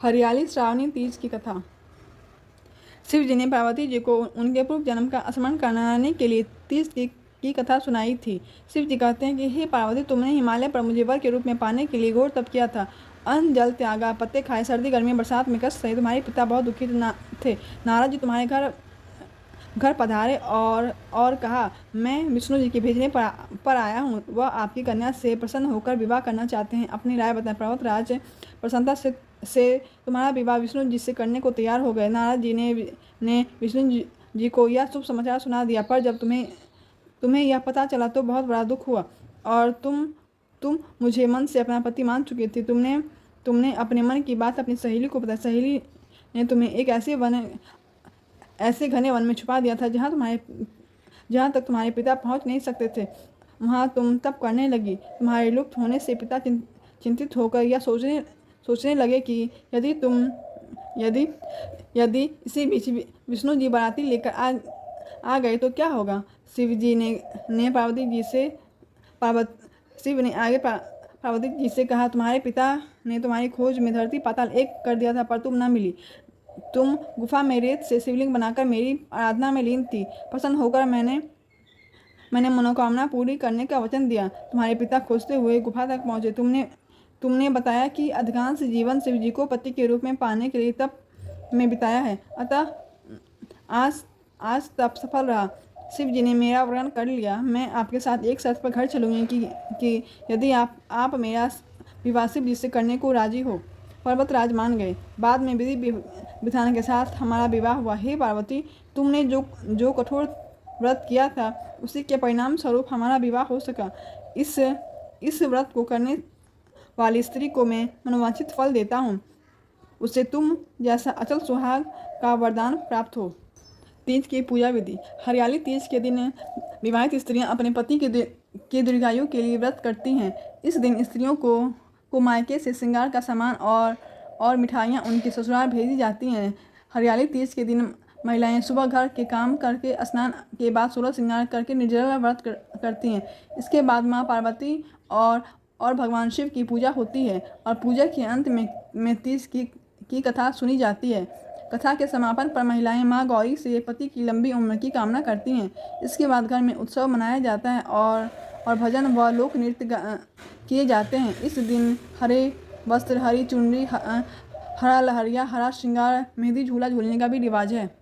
हरियाली श्रावणी तीज की कथा। शिव जी ने पार्वती जी को उनके पूर्व जन्म का स्मरण कराने के लिए तीज की कथा सुनाई थी। शिव जी कहते हैं कि हे पार्वती, तुमने हिमालय पर मुझे वर के रूप में पाने के लिए घोर तप किया था। अन्न जल त्यागा, पत्ते खाए, सर्दी गर्मी बरसात में कष्ट सही। तुम्हारे पिता बहुत दुखी थे। नारद जी तुम्हारे घर पधारे और कहा, मैं विष्णु जी के भेजने पर आया हूँ। वह आपकी कन्या से प्रसन्न होकर विवाह करना चाहते हैं। अपनी राय बताएं। पर्वतराज प्रसन्नता से तुम्हारा विवाह विष्णु जी से करने को तैयार हो गए। नारद जी ने विष्णु जी को यह शुभ समाचार सुना दिया, पर जब तुम्हें यह पता चला तो बहुत बड़ा दुख हुआ और तुम मुझे मन से अपना पति मान चुकी थी। तुमने अपने मन की बात अपनी सहेली को बताई। सहेली ने तुम्हें एक ऐसे घने वन में छुपा दिया था जहाँ तक तुम्हारे पिता पहुँच नहीं सकते थे। वहाँ तुम तप करने लगी। तुम्हारे लुप्त होने से पिता चिंतित होकर यह सोचने लगे कि यदि इसी बीच विष्णु जी बाराती लेकर आ गए तो क्या होगा। शिव ने पार्वती जी से कहा, तुम्हारे पिता ने तुम्हारी खोज में धरती पाताल एक कर दिया था, पर तुम न मिली। तुम गुफा में रेत से शिवलिंग बनाकर मेरी आराधना में लीन थी। प्रसन्न होकर मैंने मनोकामना पूरी करने का वचन दिया। तुम्हारे पिता खोजते हुए गुफा तक पहुँचे। तुमने बताया कि अधिकांश जीवन शिव जी को पति के रूप में पाने के लिए तप में बिताया है, अतः आज तप सफल रहा। शिव जी ने मेरा वरण कर लिया। मैं आपके साथ एक शर्त पर घर चलूँगी कि यदि आप मेरा विवाह शिव जी से करने को राजी हो। पर्वतराज मान गए। बाद में विधि विधान के साथ हमारा विवाह हुआ। हे पार्वती, तुमने जो कठोर व्रत किया था उसी के परिणाम स्वरूप हमारा विवाह हो सका। इस व्रत को करने वाली स्त्री को मैं मनोवांछित फल देता हूँ। उसे तुम जैसा अचल सुहाग का वरदान प्राप्त हो। तीज की पूजा विधि। हरियाली तीज के दिन विवाहित स्त्रियां अपने पति के दीर्घायु के लिए व्रत करती हैं। इस दिन स्त्रियों को मायके से श्रृंगार का सामान और मिठाइयाँ उनके ससुराल भेजी जाती हैं। हरियाली तीज के दिन महिलाएं सुबह घर के काम करके स्नान के बाद 16 श्रृंगार करके निर्जला व्रत करती हैं। इसके बाद माँ पार्वती और भगवान शिव की पूजा होती है और पूजा के अंत में तीज की कथा सुनी जाती है। कथा के समापन पर महिलाएं माँ गौरी से पति की लंबी उम्र की कामना करती हैं। इसके बाद घर में उत्सव मनाया जाता है और भजन व लोक नृत्य किए जाते हैं। इस दिन हरे वस्त्र, हरी चुनरी, हरा लहरिया, हरा श्रृंगार, मेहंदी झूला झूलने का भी रिवाज है।